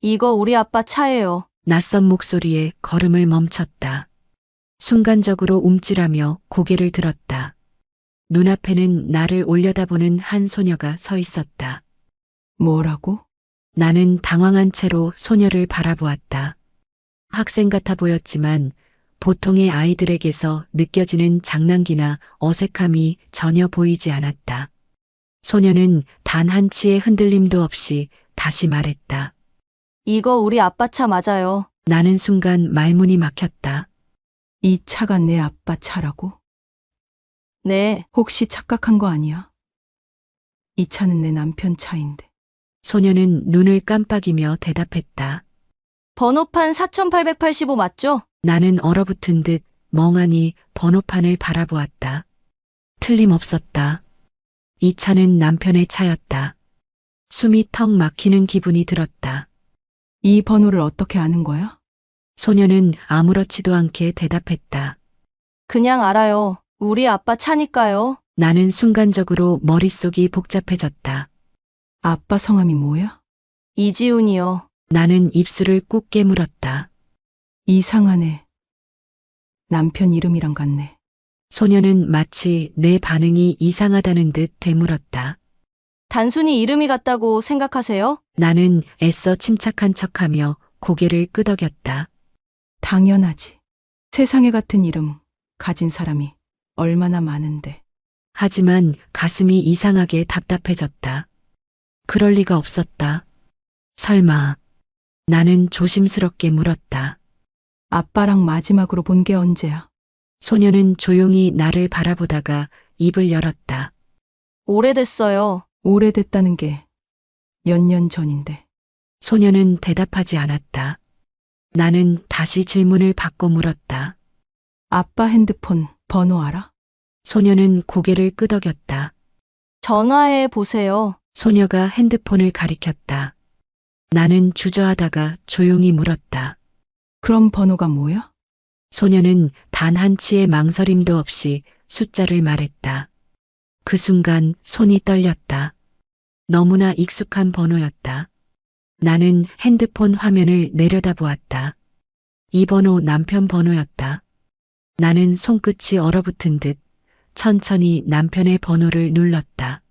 이거 우리 아빠 차예요. 낯선 목소리에 걸음을 멈췄다. 순간적으로 움찔하며 고개를 들었다. 눈앞에는 나를 올려다보는 한 소녀가 서 있었다. 뭐라고? 나는 당황한 채로 소녀를 바라보았다. 학생 같아 보였지만 보통의 아이들에게서 느껴지는 장난기나 어색함이 전혀 보이지 않았다. 소녀는 단 한치의 흔들림도 없이 다시 말했다. 이거 우리 아빠 차 맞아요. 나는 순간 말문이 막혔다. 이 차가 내 아빠 차라고? 네, 혹시 착각한 거 아니야? 이 차는 내 남편 차인데. 소녀는 눈을 깜빡이며 대답했다. 번호판 4885 맞죠? 나는 얼어붙은 듯 멍하니 번호판을 바라보았다. 틀림없었다. 이 차는 남편의 차였다. 숨이 턱 막히는 기분이 들었다. 이 번호를 어떻게 아는 거야? 소녀는 아무렇지도 않게 대답했다. 그냥 알아요. 우리 아빠 차니까요. 나는 순간적으로 머릿속이 복잡해졌다. 아빠 성함이 뭐야? 이지훈이요. 나는 입술을 꾹 깨물었다. 이상하네. 남편 이름이랑 같네. 소녀는 마치 내 반응이 이상하다는 듯 되물었다. 단순히 이름이 같다고 생각하세요? 나는 애써 침착한 척하며 고개를 끄덕였다. 당연하지. 세상에 같은 이름 가진 사람이 얼마나 많은데. 하지만 가슴이 이상하게 답답해졌다. 그럴 리가 없었다. 설마. 나는 조심스럽게 물었다. 아빠랑 마지막으로 본 게 언제야? 소녀는 조용히 나를 바라보다가 입을 열었다. 오래됐어요. 오래됐다는 게 몇 년 전인데. 소녀는 대답하지 않았다. 나는 다시 질문을 바꿔 물었다. 아빠 핸드폰 번호 알아? 소녀는 고개를 끄덕였다. 전화해 보세요. 소녀가 핸드폰을 가리켰다. 나는 주저하다가 조용히 물었다. 그럼 번호가 뭐야? 소녀는 단 한치의 망설임도 없이 숫자를 말했다. 그 순간 손이 떨렸다. 너무나 익숙한 번호였다. 나는 핸드폰 화면을 내려다보았다. 이 번호 남편 번호였다. 나는 손끝이 얼어붙은 듯 천천히 남편의 번호를 눌렀다.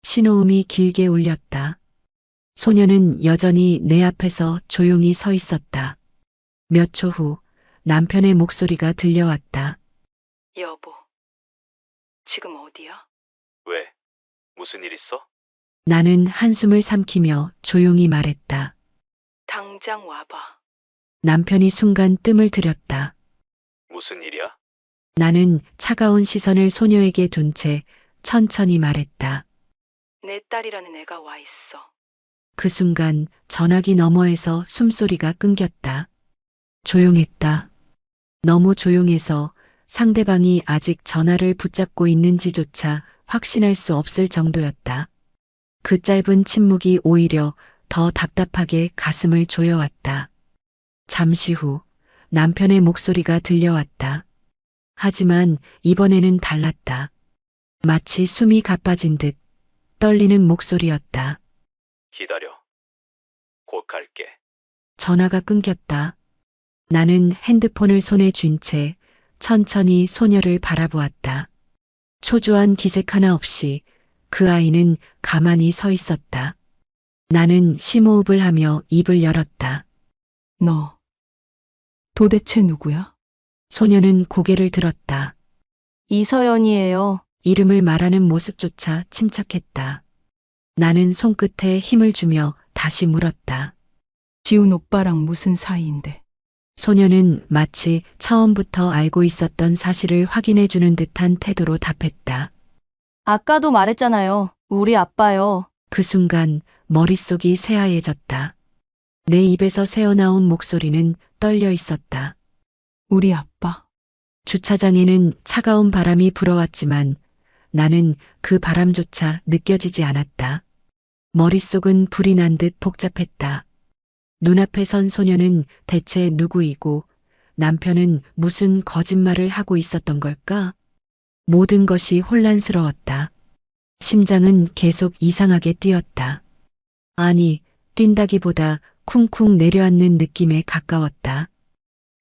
신호음이 길게 울렸다. 소녀는 여전히 내 앞에서 조용히 서 있었다. 몇 초 후 남편의 목소리가 들려왔다. 여보, 지금 어디야? 왜? 무슨 일 있어? 나는 한숨을 삼키며 조용히 말했다. 당장 와봐. 남편이 순간 뜸을 들였다. 무슨 일이야? 나는 차가운 시선을 소녀에게 둔 채 천천히 말했다. 내 딸이라는 애가 와 있어. 그 순간 전화기 너머에서 숨소리가 끊겼다. 조용했다. 너무 조용해서 상대방이 아직 전화를 붙잡고 있는지조차 확신할 수 없을 정도였다. 그 짧은 침묵이 오히려 더 답답하게 가슴을 조여왔다. 잠시 후 남편의 목소리가 들려왔다. 하지만 이번에는 달랐다. 마치 숨이 가빠진 듯 떨리는 목소리였다. 기다려. 곧 갈게. 전화가 끊겼다. 나는 핸드폰을 손에 쥔 채 천천히 소녀를 바라보았다. 초조한 기색 하나 없이 그 아이는 가만히 서 있었다. 나는 심호흡을 하며 입을 열었다. 너 도대체 누구야? 소녀는 고개를 들었다. 이서연이에요. 이름을 말하는 모습조차 침착했다. 나는 손끝에 힘을 주며 다시 물었다. 지훈 오빠랑 무슨 사이인데? 소녀는 마치 처음부터 알고 있었던 사실을 확인해 주는 듯한 태도로 답했다. 아까도 말했잖아요. 우리 아빠요. 그 순간 머릿속이 새하얘졌다. 내 입에서 새어나온 목소리는 떨려 있었다. 우리 아빠. 주차장에는 차가운 바람이 불어왔지만 나는 그 바람조차 느껴지지 않았다. 머릿속은 불이 난 듯 복잡했다. 눈앞에 선 소녀는 대체 누구이고 남편은 무슨 거짓말을 하고 있었던 걸까? 모든 것이 혼란스러웠다. 심장은 계속 이상하게 뛰었다. 아니, 뛴다기보다 쿵쿵 내려앉는 느낌에 가까웠다.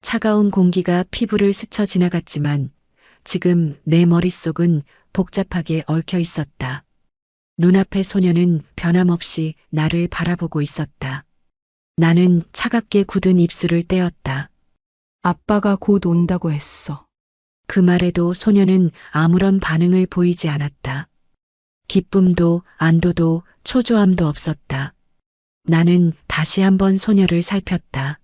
차가운 공기가 피부를 스쳐 지나갔지만 지금 내 머릿속은 복잡하게 얽혀 있었다. 눈앞의 소녀는 변함없이 나를 바라보고 있었다. 나는 차갑게 굳은 입술을 떼었다. 아빠가 곧 온다고 했어. 그 말에도 소녀는 아무런 반응을 보이지 않았다. 기쁨도 안도도 초조함도 없었다. 나는 다시 한번 소녀를 살폈다.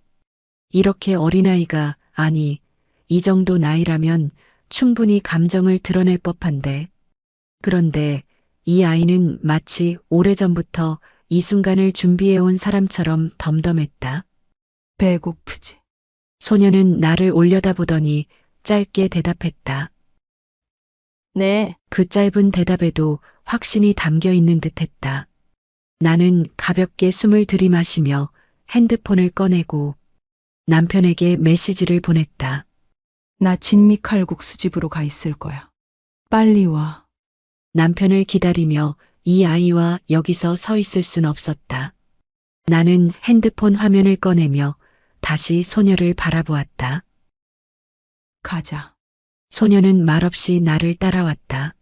이렇게 어린아이가, 아니, 이 정도 나이라면 충분히 감정을 드러낼 법한데. 그런데 이 아이는 마치 오래전부터 이 순간을 준비해온 사람처럼 덤덤했다. 배고프지? 소녀는 나를 올려다보더니 짧게 대답했다. 네, 그 짧은 대답에도 확신이 담겨 있는 듯했다. 나는 가볍게 숨을 들이마시며 핸드폰을 꺼내고 남편에게 메시지를 보냈다. 나 진미 칼국수 집으로 가 있을 거야. 빨리 와. 남편을 기다리며 이 아이와 여기서 서 있을 순 없었다. 나는 핸드폰 화면을 꺼내며 다시 소녀를 바라보았다. 가자. 소녀는 말없이 나를 따라왔다.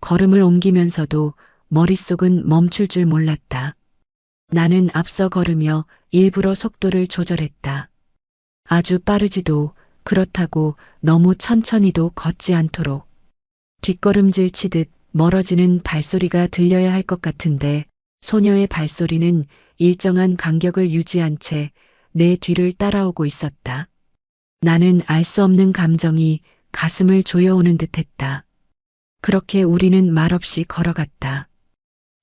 걸음을 옮기면서도 머릿속은 멈출 줄 몰랐다. 나는 앞서 걸으며 일부러 속도를 조절했다. 아주 빠르지도 그렇다고 너무 천천히도 걷지 않도록. 뒷걸음질 치듯 멀어지는 발소리가 들려야 할 것 같은데 소녀의 발소리는 일정한 간격을 유지한 채 내 뒤를 따라오고 있었다. 나는 알 수 없는 감정이 가슴을 조여오는 듯했다. 그렇게 우리는 말없이 걸어갔다.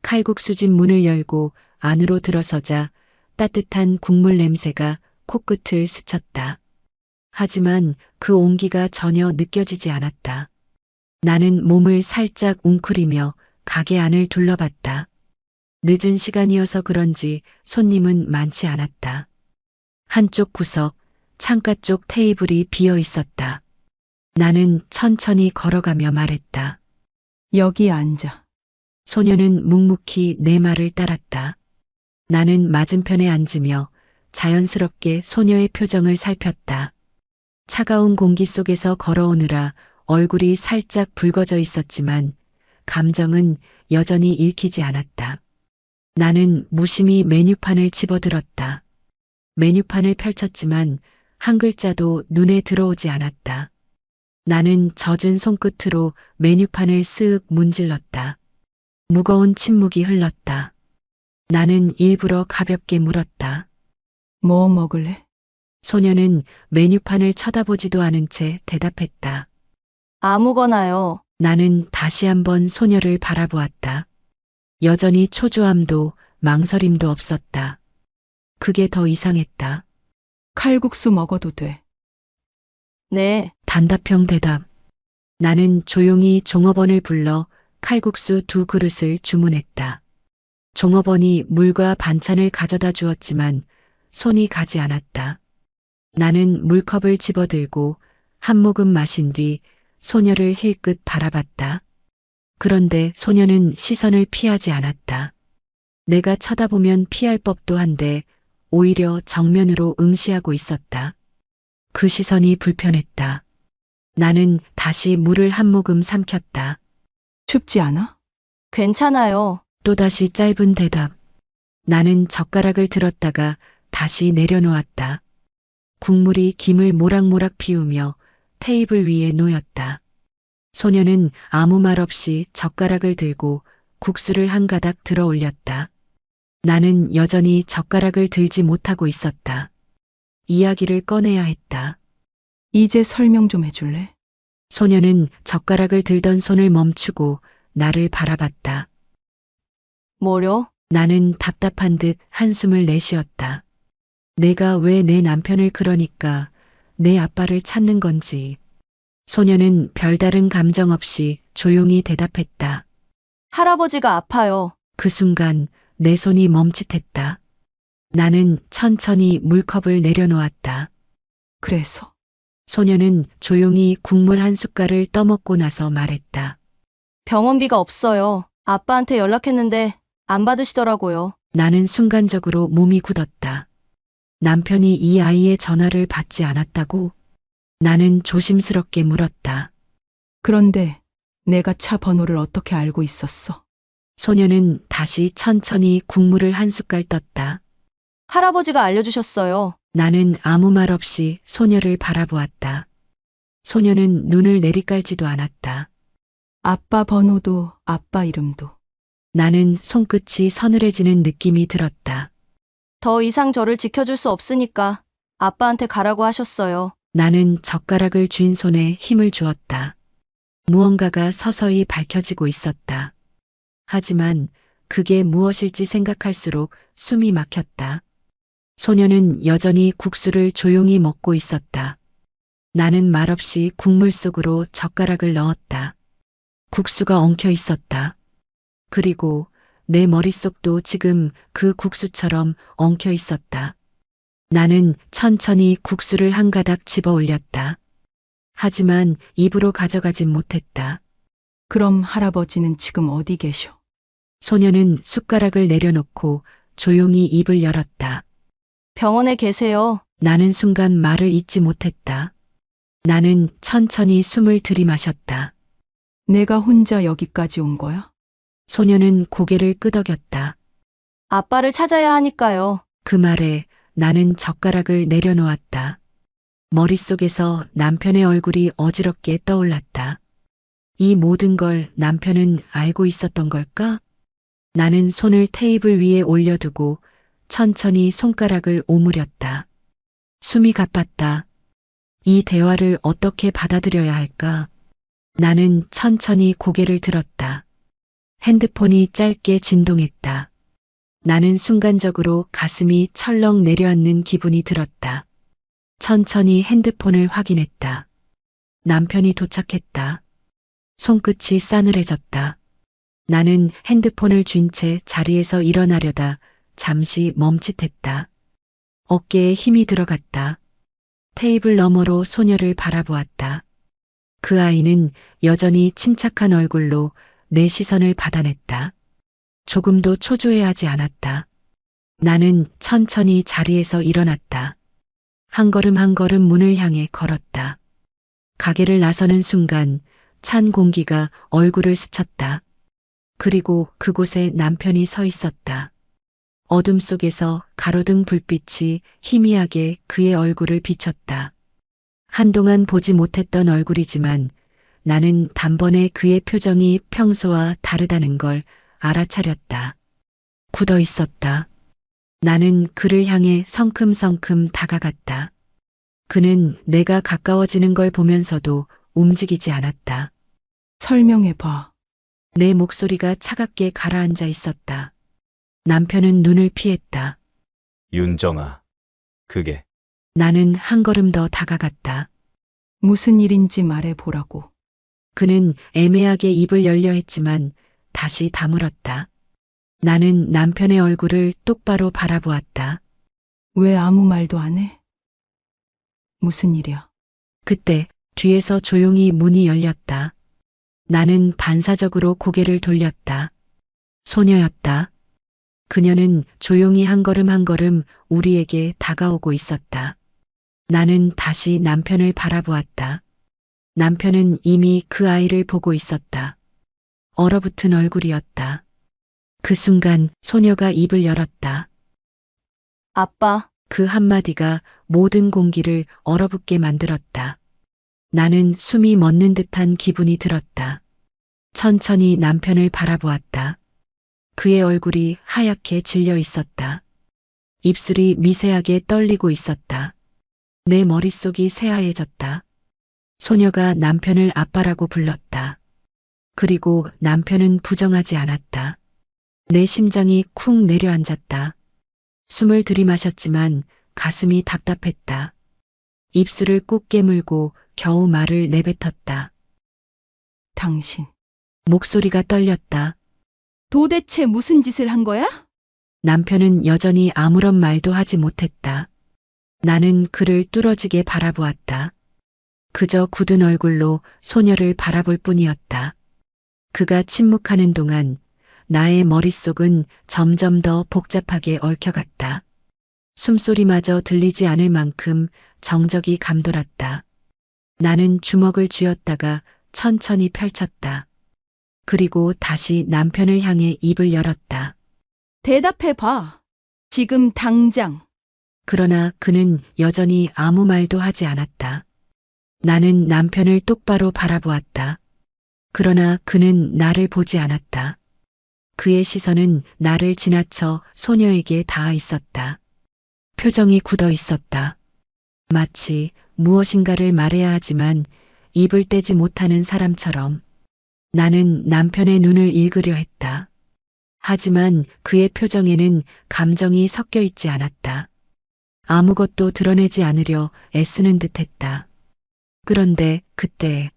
칼국수집 문을 열고 안으로 들어서자 따뜻한 국물 냄새가 코끝을 스쳤다. 하지만 그 온기가 전혀 느껴지지 않았다. 나는 몸을 살짝 웅크리며 가게 안을 둘러봤다. 늦은 시간이어서 그런지 손님은 많지 않았다. 한쪽 구석, 창가 쪽 테이블이 비어 있었다. 나는 천천히 걸어가며 말했다. 여기 앉아. 소녀는 묵묵히 내 말을 따랐다. 나는 맞은편에 앉으며 자연스럽게 소녀의 표정을 살폈다. 차가운 공기 속에서 걸어오느라 얼굴이 살짝 붉어져 있었지만 감정은 여전히 읽히지 않았다. 나는 무심히 메뉴판을 집어들었다. 메뉴판을 펼쳤지만 한 글자도 눈에 들어오지 않았다. 나는 젖은 손끝으로 메뉴판을 쓱 문질렀다. 무거운 침묵이 흘렀다. 나는 일부러 가볍게 물었다. 뭐 먹을래? 소녀는 메뉴판을 쳐다보지도 않은 채 대답했다. 아무거나요. 나는 다시 한번 소녀를 바라보았다. 여전히 초조함도 망설임도 없었다. 그게 더 이상했다. 칼국수 먹어도 돼. 네, 단답형 대답. 나는 조용히 종업원을 불러 칼국수 2그릇을 주문했다. 종업원이 물과 반찬을 가져다 주었지만 손이 가지 않았다. 나는 물컵을 집어들고 한 모금 마신 뒤 소녀를 힐끗 바라봤다. 그런데 소녀는 시선을 피하지 않았다. 내가 쳐다보면 피할 법도 한데 오히려 정면으로 응시하고 있었다. 그 시선이 불편했다. 나는 다시 물을 한 모금 삼켰다. 춥지 않아? 괜찮아요. 또다시 짧은 대답. 나는 젓가락을 들었다가 다시 내려놓았다. 국물이 김을 모락모락 피우며 테이블 위에 놓였다. 소녀는 아무 말 없이 젓가락을 들고 국수를 한 가닥 들어 올렸다. 나는 여전히 젓가락을 들지 못하고 있었다. 이야기를 꺼내야 했다. 이제 설명 좀 해줄래? 소녀는 젓가락을 들던 손을 멈추고 나를 바라봤다. 뭐요? 나는 답답한 듯 한숨을 내쉬었다. 내가 왜 내 남편을 그러니까 내 아빠를 찾는 건지. 소녀는 별다른 감정 없이 조용히 대답했다. 할아버지가 아파요. 그 순간 내 손이 멈칫했다. 나는 천천히 물컵을 내려놓았다. 그래서 소녀는 조용히 국물 한 숟갈을 떠먹고 나서 말했다. 병원비가 없어요. 아빠한테 연락했는데 안 받으시더라고요. 나는 순간적으로 몸이 굳었다. 남편이 이 아이의 전화를 받지 않았다고? 나는 조심스럽게 물었다. 그런데 내가 차 번호를 어떻게 알고 있었어? 소녀는 다시 천천히 국물을 한 숟갈 떴다. 할아버지가 알려주셨어요. 나는 아무 말 없이 소녀를 바라보았다. 소녀는 눈을 내리깔지도 않았다. 아빠 번호도 아빠 이름도. 나는 손끝이 서늘해지는 느낌이 들었다. 더 이상 저를 지켜줄 수 없으니까 아빠한테 가라고 하셨어요. 나는 젓가락을 쥔 손에 힘을 주었다. 무언가가 서서히 밝혀지고 있었다. 하지만 그게 무엇일지 생각할수록 숨이 막혔다. 소녀는 여전히 국수를 조용히 먹고 있었다. 나는 말없이 국물 속으로 젓가락을 넣었다. 국수가 엉켜 있었다. 그리고 내 머릿속도 지금 그 국수처럼 엉켜 있었다. 나는 천천히 국수를 한 가닥 집어 올렸다. 하지만 입으로 가져가진 못했다. 그럼 할아버지는 지금 어디 계셔? 소녀는 숟가락을 내려놓고 조용히 입을 열었다. 병원에 계세요. 나는 순간 말을 잇지 못했다. 나는 천천히 숨을 들이마셨다. 내가 혼자 여기까지 온 거야? 소녀는 고개를 끄덕였다. 아빠를 찾아야 하니까요. 그 말에 나는 젓가락을 내려놓았다. 머릿속에서 남편의 얼굴이 어지럽게 떠올랐다. 이 모든 걸 남편은 알고 있었던 걸까? 나는 손을 테이블 위에 올려두고 천천히 손가락을 오므렸다. 숨이 가빴다. 이 대화를 어떻게 받아들여야 할까? 나는 천천히 고개를 들었다. 핸드폰이 짧게 진동했다. 나는 순간적으로 가슴이 철렁 내려앉는 기분이 들었다. 천천히 핸드폰을 확인했다. 남편이 도착했다. 손끝이 싸늘해졌다. 나는 핸드폰을 쥔 채 자리에서 일어나려다 잠시 멈칫했다. 어깨에 힘이 들어갔다. 테이블 너머로 소녀를 바라보았다. 그 아이는 여전히 침착한 얼굴로 내 시선을 받아냈다. 조금도 초조해하지 않았다. 나는 천천히 자리에서 일어났다. 한 걸음 한 걸음 문을 향해 걸었다. 가게를 나서는 순간 찬 공기가 얼굴을 스쳤다. 그리고 그곳에 남편이 서 있었다. 어둠 속에서 가로등 불빛이 희미하게 그의 얼굴을 비췄다. 한동안 보지 못했던 얼굴이지만 나는 단번에 그의 표정이 평소와 다르다는 걸 알아차렸다. 굳어 있었다. 나는 그를 향해 성큼성큼 다가갔다. 그는 내가 가까워지는 걸 보면서도 움직이지 않았다. 설명해봐. 내 목소리가 차갑게 가라앉아 있었다. 남편은 눈을 피했다. 윤정아, 그게 나는 한 걸음 더 다가갔다. 무슨 일인지 말해보라고. 그는 애매하게 입을 열려 했지만 다시 다물었다. 나는 남편의 얼굴을 똑바로 바라보았다. 왜 아무 말도 안 해? 무슨 일이야? 그때 뒤에서 조용히 문이 열렸다. 나는 반사적으로 고개를 돌렸다. 소녀였다. 그녀는 조용히 한 걸음 한 걸음 우리에게 다가오고 있었다. 나는 다시 남편을 바라보았다. 남편은 이미 그 아이를 보고 있었다. 얼어붙은 얼굴이었다. 그 순간 소녀가 입을 열었다. 아빠, 그 한마디가 모든 공기를 얼어붙게 만들었다. 나는 숨이 멎는 듯한 기분이 들었다. 천천히 남편을 바라보았다. 그의 얼굴이 하얗게 질려 있었다. 입술이 미세하게 떨리고 있었다. 내 머릿속이 새하얘졌다. 소녀가 남편을 아빠라고 불렀다. 그리고 남편은 부정하지 않았다. 내 심장이 쿵 내려앉았다. 숨을 들이마셨지만 가슴이 답답했다. 입술을 꾹 깨물고 겨우 말을 내뱉었다. 당신. 목소리가 떨렸다. 도대체 무슨 짓을 한 거야? 남편은 여전히 아무런 말도 하지 못했다. 나는 그를 뚫어지게 바라보았다. 그저 굳은 얼굴로 소녀를 바라볼 뿐이었다. 그가 침묵하는 동안 나의 머릿속은 점점 더 복잡하게 얽혀갔다. 숨소리마저 들리지 않을 만큼 정적이 감돌았다. 나는 주먹을 쥐었다가 천천히 펼쳤다. 그리고 다시 남편을 향해 입을 열었다. 대답해 봐. 지금 당장. 그러나 그는 여전히 아무 말도 하지 않았다. 나는 남편을 똑바로 바라보았다. 그러나 그는 나를 보지 않았다. 그의 시선은 나를 지나쳐 소녀에게 닿아 있었다. 표정이 굳어 있었다. 마치 무엇인가를 말해야 하지만 입을 떼지 못하는 사람처럼. 나는 남편의 눈을 읽으려 했다. 하지만 그의 표정에는 감정이 섞여 있지 않았다. 아무것도 드러내지 않으려 애쓰는 듯했다. 그런데 그때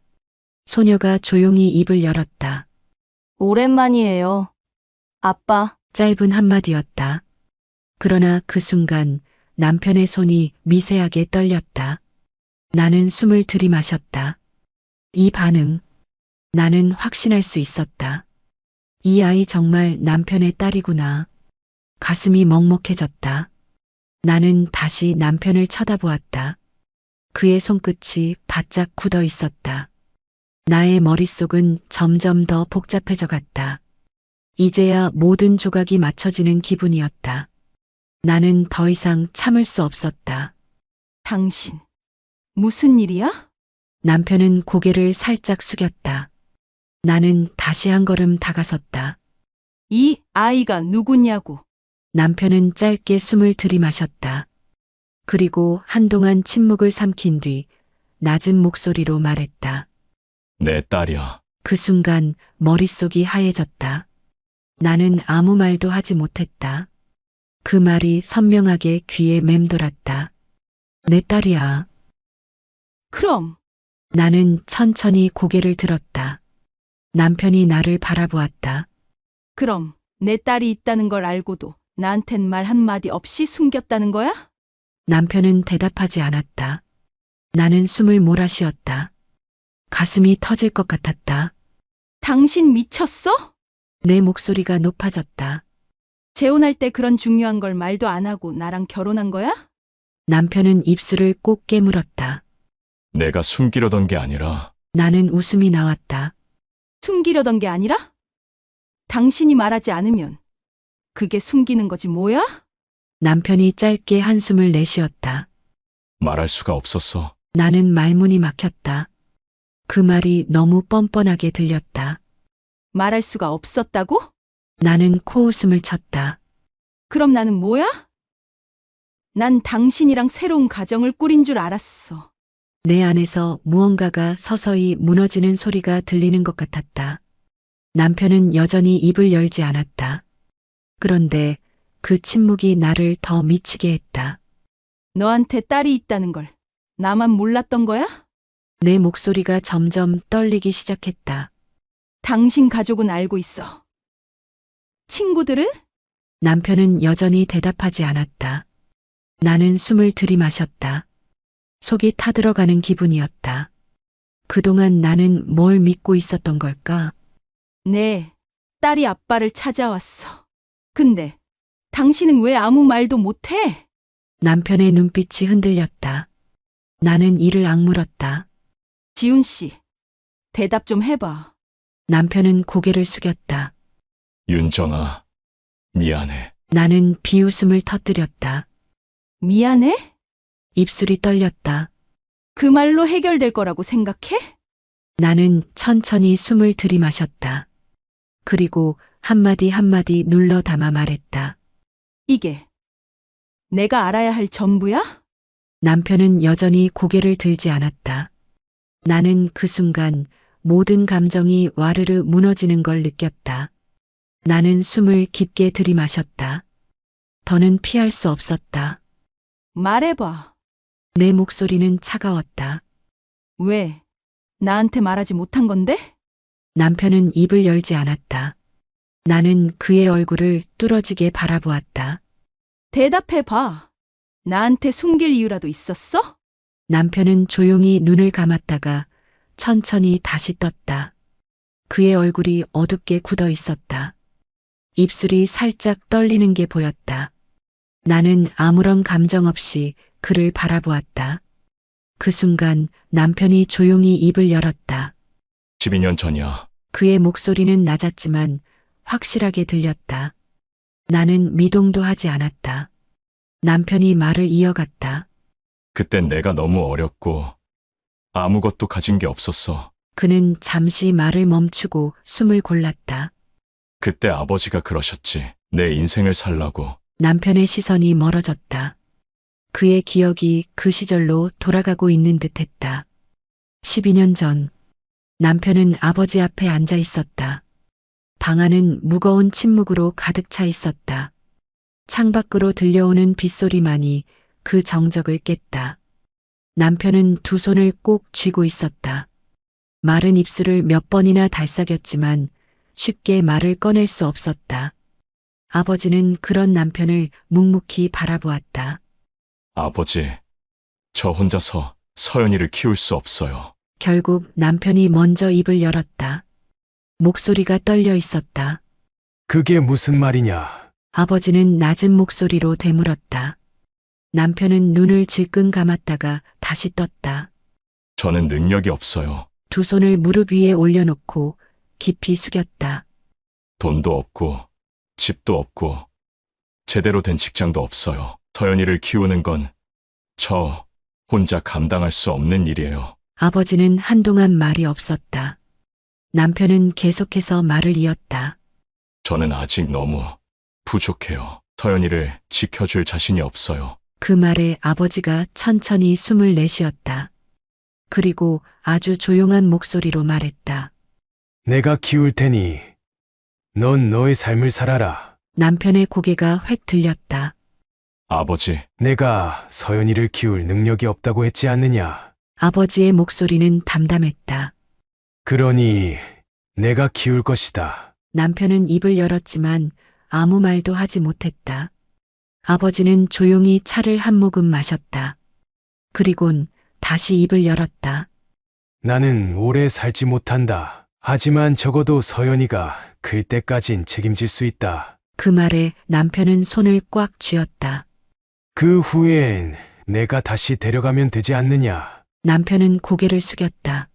소녀가 조용히 입을 열었다. 오랜만이에요. 아빠, 짧은 한마디였다. 그러나 그 순간 남편의 손이 미세하게 떨렸다. 나는 숨을 들이마셨다. 이 반응, 나는 확신할 수 있었다. 이 아이 정말 남편의 딸이구나. 가슴이 먹먹해졌다. 나는 다시 남편을 쳐다보았다. 그의 손끝이 바짝 굳어 있었다. 나의 머릿속은 점점 더 복잡해져 갔다. 이제야 모든 조각이 맞춰지는 기분이었다. 나는 더 이상 참을 수 없었다. 당신. 무슨 일이야? 남편은 고개를 살짝 숙였다. 나는 다시 한 걸음 다가섰다. 이 아이가 누구냐고. 남편은 짧게 숨을 들이마셨다. 그리고 한동안 침묵을 삼킨 뒤 낮은 목소리로 말했다. 내 딸이야. 그 순간 머릿속이 하얘졌다. 나는 아무 말도 하지 못했다. 그 말이 선명하게 귀에 맴돌았다. 내 딸이야. 그럼 나는 천천히 고개를 들었다. 남편이 나를 바라보았다. 그럼 내 딸이 있다는 걸 알고도 나한텐 말 한마디 없이 숨겼다는 거야? 남편은 대답하지 않았다. 나는 숨을 몰아쉬었다. 가슴이 터질 것 같았다. 당신 미쳤어? 내 목소리가 높아졌다. 재혼할 때 그런 중요한 걸 말도 안 하고 나랑 결혼한 거야? 남편은 입술을 꼭 깨물었다. 내가 숨기려던 게 아니라 나는 웃음이 나왔다. 숨기려던 게 아니라? 당신이 말하지 않으면 그게 숨기는 거지 뭐야? 남편이 짧게 한숨을 내쉬었다. 말할 수가 없었어. 나는 말문이 막혔다. 그 말이 너무 뻔뻔하게 들렸다. 말할 수가 없었다고? 나는 코웃음을 쳤다. 그럼 나는 뭐야? 난 당신이랑 새로운 가정을 꾸린 줄 알았어. 내 안에서 무언가가 서서히 무너지는 소리가 들리는 것 같았다. 남편은 여전히 입을 열지 않았다. 그런데 그 침묵이 나를 더 미치게 했다. 너한테 딸이 있다는 걸 나만 몰랐던 거야? 내 목소리가 점점 떨리기 시작했다. 당신 가족은 알고 있어. 친구들은? 남편은 여전히 대답하지 않았다. 나는 숨을 들이마셨다. 속이 타들어가는 기분이었다. 그동안 나는 뭘 믿고 있었던 걸까? 네, 딸이 아빠를 찾아왔어. 근데 당신은 왜 아무 말도 못해? 남편의 눈빛이 흔들렸다. 나는 이를 악물었다. 지훈 씨, 대답 좀 해봐. 남편은 고개를 숙였다. 윤정아, 미안해. 나는 비웃음을 터뜨렸다. 미안해? 입술이 떨렸다. 그 말로 해결될 거라고 생각해? 나는 천천히 숨을 들이마셨다. 그리고 한마디 한마디 눌러 담아 말했다. 이게 내가 알아야 할 전부야? 남편은 여전히 고개를 들지 않았다. 나는 그 순간 모든 감정이 와르르 무너지는 걸 느꼈다. 나는 숨을 깊게 들이마셨다. 더는 피할 수 없었다. 말해봐. 내 목소리는 차가웠다. 왜? 나한테 말하지 못한 건데? 남편은 입을 열지 않았다. 나는 그의 얼굴을 뚫어지게 바라보았다. 대답해봐. 나한테 숨길 이유라도 있었어? 남편은 조용히 눈을 감았다가 천천히 다시 떴다. 그의 얼굴이 어둡게 굳어 있었다. 입술이 살짝 떨리는 게 보였다. 나는 아무런 감정 없이 그를 바라보았다. 그 순간 남편이 조용히 입을 열었다. 12년 전이야. 그의 목소리는 낮았지만 확실하게 들렸다. 나는 미동도 하지 않았다. 남편이 말을 이어갔다. 그땐 내가 너무 어렸고 아무것도 가진 게 없었어. 그는 잠시 말을 멈추고 숨을 골랐다. 그때 아버지가 그러셨지. 내 인생을 살라고. 남편의 시선이 멀어졌다. 그의 기억이 그 시절로 돌아가고 있는 듯했다. 12년 전 남편은 아버지 앞에 앉아 있었다. 방 안은 무거운 침묵으로 가득 차 있었다. 창밖으로 들려오는 빗소리만이 그 정적을 깼다. 남편은 두 손을 꼭 쥐고 있었다. 마른 입술을 몇 번이나 달싹였지만 쉽게 말을 꺼낼 수 없었다. 아버지는 그런 남편을 묵묵히 바라보았다. 아버지, 저 혼자서 서연이를 키울 수 없어요. 결국 남편이 먼저 입을 열었다. 목소리가 떨려 있었다. 그게 무슨 말이냐? 아버지는 낮은 목소리로 되물었다. 남편은 눈을 질끈 감았다가 다시 떴다. 저는 능력이 없어요. 두 손을 무릎 위에 올려놓고 깊이 숙였다. 돈도 없고 집도 없고 제대로 된 직장도 없어요. 서연이를 키우는 건 저 혼자 감당할 수 없는 일이에요. 아버지는 한동안 말이 없었다. 남편은 계속해서 말을 이었다. 저는 아직 너무 부족해요. 서연이를 지켜줄 자신이 없어요. 그 말에 아버지가 천천히 숨을 내쉬었다. 그리고 아주 조용한 목소리로 말했다. 내가 키울 테니 넌 너의 삶을 살아라. 남편의 고개가 획 들렸다. 아버지, 내가 서연이를 키울 능력이 없다고 했지 않느냐? 아버지의 목소리는 담담했다. 그러니 내가 키울 것이다. 남편은 입을 열었지만 아무 말도 하지 못했다. 아버지는 조용히 차를 한 모금 마셨다. 그리곤 다시 입을 열었다. 나는 오래 살지 못한다. 하지만 적어도 서연이가 클 때까진 책임질 수 있다. 그 말에 남편은 손을 꽉 쥐었다. 그 후엔 내가 다시 데려가면 되지 않느냐? 남편은 고개를 숙였다.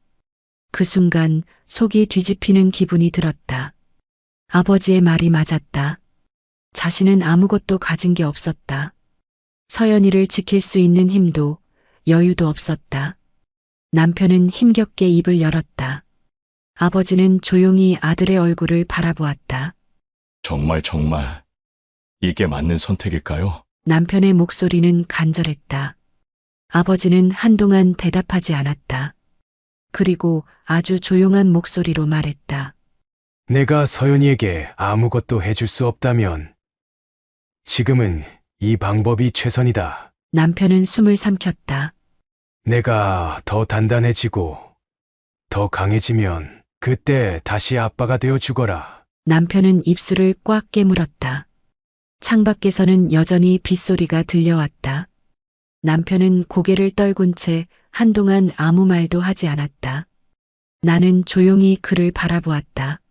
그 순간 속이 뒤집히는 기분이 들었다. 아버지의 말이 맞았다. 자신은 아무것도 가진 게 없었다. 서연이를 지킬 수 있는 힘도 여유도 없었다. 남편은 힘겹게 입을 열었다. 아버지는 조용히 아들의 얼굴을 바라보았다. 정말 이게 맞는 선택일까요? 남편의 목소리는 간절했다. 아버지는 한동안 대답하지 않았다. 그리고 아주 조용한 목소리로 말했다. 내가 서연이에게 아무것도 해줄 수 없다면 지금은 이 방법이 최선이다. 남편은 숨을 삼켰다. 내가 더 단단해지고 더 강해지면 그때 다시 아빠가 되어 주거라. 남편은 입술을 꽉 깨물었다. 창밖에서는 여전히 빗소리가 들려왔다. 남편은 고개를 떨군 채 한동안 아무 말도 하지 않았다. 나는 조용히 그를 바라보았다.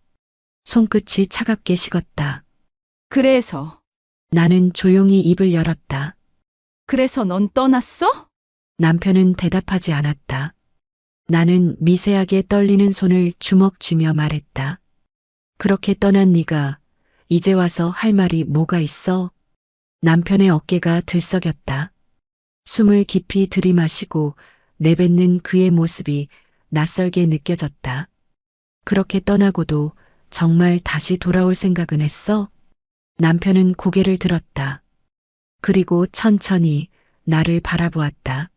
손끝이 차갑게 식었다. 그래서 나는 조용히 입을 열었다. 그래서 넌 떠났어? 남편은 대답하지 않았다. 나는 미세하게 떨리는 손을 주먹 쥐며 말했다. 그렇게 떠난 네가 이제 와서 할 말이 뭐가 있어? 남편의 어깨가 들썩였다. 숨을 깊이 들이마시고 내뱉는 그의 모습이 낯설게 느껴졌다. 그렇게 떠나고도 정말 다시 돌아올 생각은 했어? 남편은 고개를 들었다. 그리고 천천히 나를 바라보았다.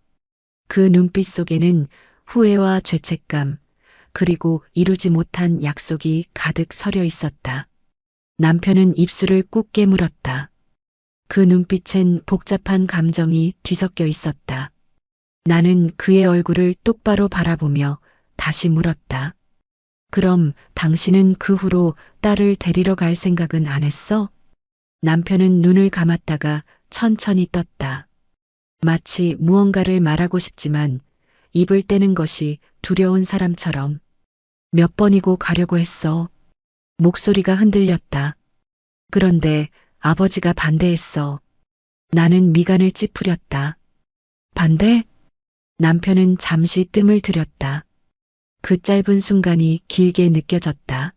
그 눈빛 속에는 후회와 죄책감, 그리고 이루지 못한 약속이 가득 서려 있었다. 남편은 입술을 꾹 깨물었다. 그 눈빛엔 복잡한 감정이 뒤섞여 있었다. 나는 그의 얼굴을 똑바로 바라보며 다시 물었다. 그럼 당신은 그 후로 딸을 데리러 갈 생각은 안 했어? 남편은 눈을 감았다가 천천히 떴다. 마치 무언가를 말하고 싶지만 입을 떼는 것이 두려운 사람처럼. 몇 번이고 가려고 했어. 목소리가 흔들렸다. 그런데 아버지가 반대했어. 나는 미간을 찌푸렸다. 반대? 남편은 잠시 뜸을 들였다. 그 짧은 순간이 길게 느껴졌다.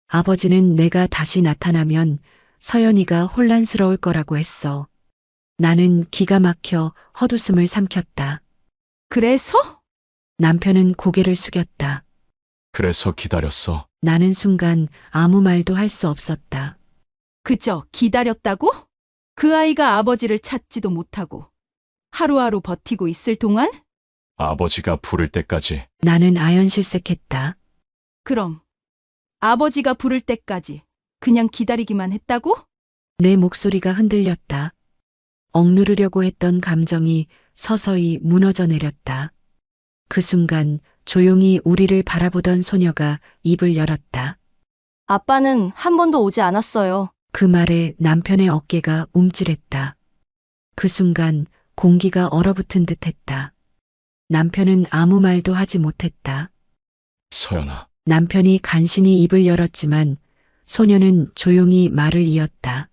아버지는 내가 다시 나타나면 서연이가 혼란스러울 거라고 했어. 나는 기가 막혀 헛웃음을 삼켰다. 그래서? 남편은 고개를 숙였다. 그래서 기다렸어. 나는 순간 아무 말도 할 수 없었다. 그저 기다렸다고? 그 아이가 아버지를 찾지도 못하고 하루하루 버티고 있을 동안? 아버지가 부를 때까지. 나는 아연실색했다. 그럼 아버지가 부를 때까지 그냥 기다리기만 했다고? 내 목소리가 흔들렸다. 억누르려고 했던 감정이 서서히 무너져 내렸다. 그 순간 조용히 우리를 바라보던 소녀가 입을 열었다. 아빠는 한 번도 오지 않았어요. 그 말에 남편의 어깨가 움찔했다. 그 순간 공기가 얼어붙은 듯 했다. 남편은 아무 말도 하지 못했다. 서연아, 남편이 간신히 입을 열었지만 소녀는 조용히 말을 이었다.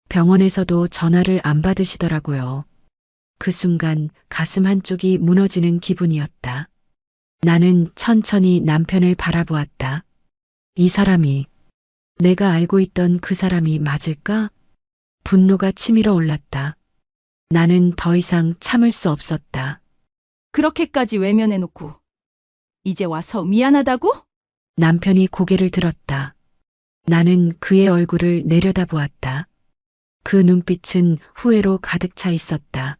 병원에서도 전화를 안 받으시더라고요. 그 순간 가슴 한쪽이 무너지는 기분이었다. 나는 천천히 남편을 바라보았다. 이 사람이 내가 알고 있던 그 사람이 맞을까? 분노가 치밀어 올랐다. 나는 더 이상 참을 수 없었다. 그렇게까지 외면해놓고 이제 와서 미안하다고? 남편이 고개를 들었다. 나는 그의 얼굴을 내려다보았다. 그 눈빛은 후회로 가득 차 있었다.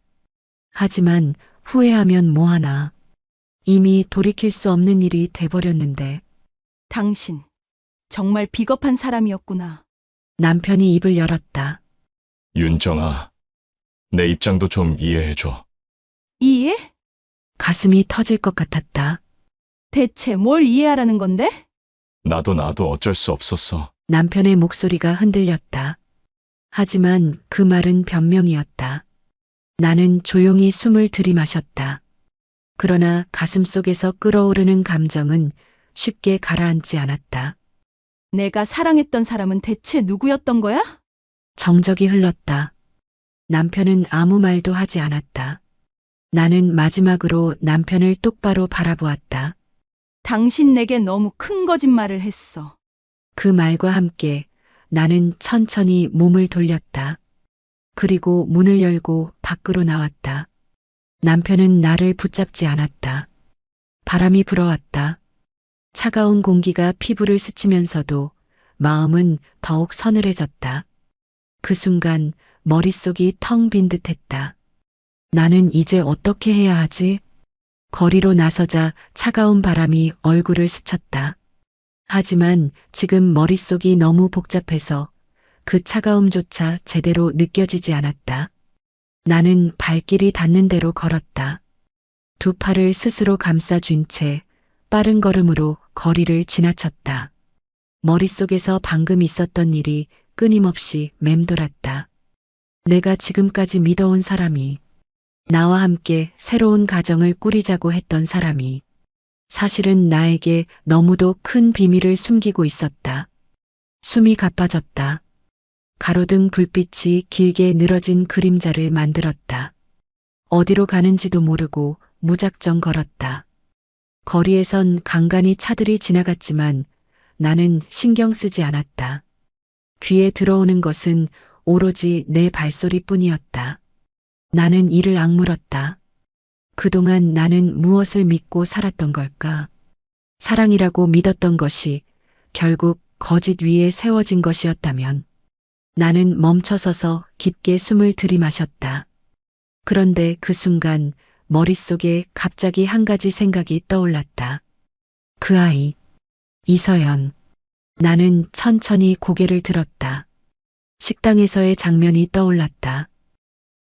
하지만 후회하면 뭐하나. 이미 돌이킬 수 없는 일이 돼버렸는데. 당신 정말 비겁한 사람이었구나. 남편이 입을 열었다. 윤정아, 내 입장도 좀 이해해줘. 이해? 가슴이 터질 것 같았다. 대체 뭘 이해하라는 건데? 나도 어쩔 수 없었어. 남편의 목소리가 흔들렸다. 하지만 그 말은 변명이었다. 나는 조용히 숨을 들이마셨다. 그러나 가슴속에서 끓어오르는 감정은 쉽게 가라앉지 않았다. 내가 사랑했던 사람은 대체 누구였던 거야? 정적이 흘렀다. 남편은 아무 말도 하지 않았다. 나는 마지막으로 남편을 똑바로 바라보았다. 당신 내게 너무 큰 거짓말을 했어. 그 말과 함께 나는 천천히 몸을 돌렸다. 그리고 문을 열고 밖으로 나왔다. 남편은 나를 붙잡지 않았다. 바람이 불어왔다. 차가운 공기가 피부를 스치면서도 마음은 더욱 서늘해졌다. 그 순간 머릿속이 텅 빈 듯했다. 나는 이제 어떻게 해야 하지? 거리로 나서자 차가운 바람이 얼굴을 스쳤다. 하지만 지금 머릿속이 너무 복잡해서 그 차가움조차 제대로 느껴지지 않았다. 나는 발길이 닿는 대로 걸었다. 두 팔을 스스로 감싸쥔 채 빠른 걸음으로 거리를 지나쳤다. 머릿속에서 방금 있었던 일이 끊임없이 맴돌았다. 내가 지금까지 믿어온 사람이, 나와 함께 새로운 가정을 꾸리자고 했던 사람이 사실은 나에게 너무도 큰 비밀을 숨기고 있었다. 숨이 가빠졌다. 가로등 불빛이 길게 늘어진 그림자를 만들었다. 어디로 가는지도 모르고 무작정 걸었다. 거리에선 간간히 차들이 지나갔지만 나는 신경 쓰지 않았다. 귀에 들어오는 것은 오로지 내 발소리뿐이었다. 나는 이를 악물었다. 그동안 나는 무엇을 믿고 살았던 걸까? 사랑이라고 믿었던 것이 결국 거짓 위에 세워진 것이었다면 나는 멈춰서서 깊게 숨을 들이마셨다. 그런데 그 순간 머릿속에 갑자기 한 가지 생각이 떠올랐다. 그 아이, 이서연. 나는 천천히 고개를 들었다. 식당에서의 장면이 떠올랐다.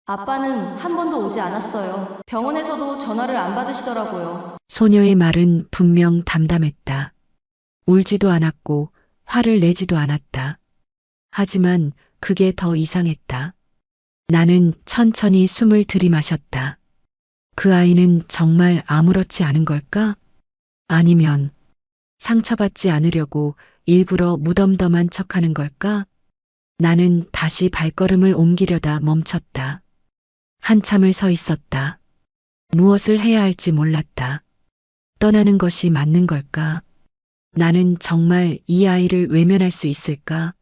아빠는 한 번도 오지 않았어요. 병원에서도 전화를 안 받으시더라고요. 소녀의 말은 분명 담담했다. 울지도 않았고 화를 내지도 않았다. 하지만 그게 더 이상했다. 나는 천천히 숨을 들이마셨다. 그 아이는 정말 아무렇지 않은 걸까? 아니면 상처받지 않으려고 일부러 무덤덤한 척하는 걸까? 나는 다시 발걸음을 옮기려다 멈췄다. 한참을 서 있었다. 무엇을 해야 할지 몰랐다. 떠나는 것이 맞는 걸까? 나는 정말 이 아이를 외면할 수 있을까?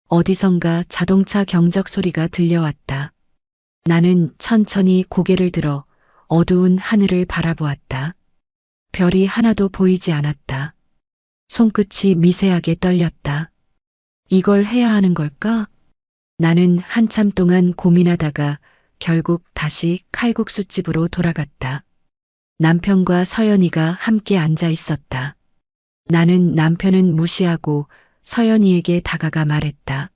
어디선가 자동차 경적 소리가 들려왔다. 나는 천천히 고개를 들어 어두운 하늘을 바라보았다. 별이 하나도 보이지 않았다. 손끝이 미세하게 떨렸다. 이걸 해야 하는 걸까? 나는 한참 동안 고민하다가 결국 다시 칼국수집으로 돌아갔다. 남편과 서연이가 함께 앉아 있었다. 나는 남편은 무시하고 서연이에게 다가가 말했다.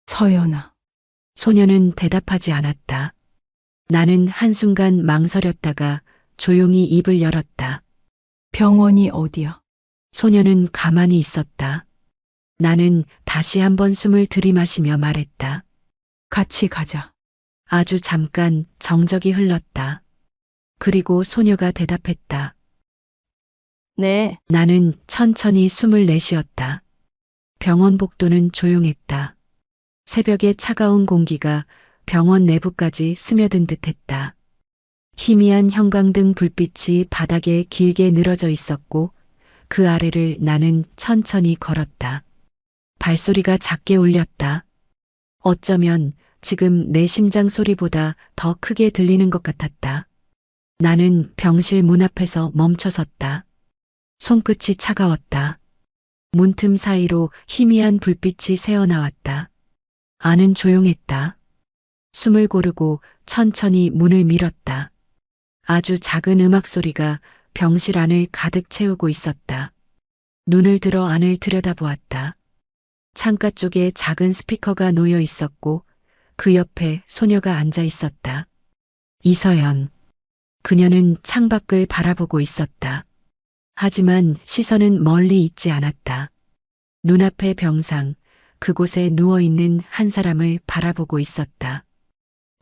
서연아, 소녀는 대답하지 않았다. 나는 한순간 망설였다가 조용히 입을 열었다. 병원이 어디야? 소녀는 가만히 있었다. 나는 다시 한번 숨을 들이마시며 말했다. 같이 가자. 아주 잠깐 정적이 흘렀다. 그리고 소녀가 대답했다. 네, 나는 천천히 숨을 내쉬었다. 병원 복도는 조용했다. 새벽의 차가운 공기가 병원 내부까지 스며든 듯했다. 희미한 형광등 불빛이 바닥에 길게 늘어져 있었고 그 아래를 나는 천천히 걸었다. 발소리가 작게 울렸다. 어쩌면 지금 내 심장 소리보다 더 크게 들리는 것 같았다. 나는 병실 문 앞에서 멈춰섰다. 손끝이 차가웠다. 문틈 사이로 희미한 불빛이 새어나왔다. 안은 조용했다. 숨을 고르고 천천히 문을 밀었다. 아주 작은 음악 소리가 병실 안을 가득 채우고 있었다. 눈을 들어 안을 들여다보았다. 창가 쪽에 작은 스피커가 놓여 있었고 그 옆에 소녀가 앉아 있었다. 이서연. 그녀는 창밖을 바라보고 있었다. 하지만 시선은 멀리 있지 않았다. 눈앞의 병상, 그곳에 누워있는 한 사람을 바라보고 있었다.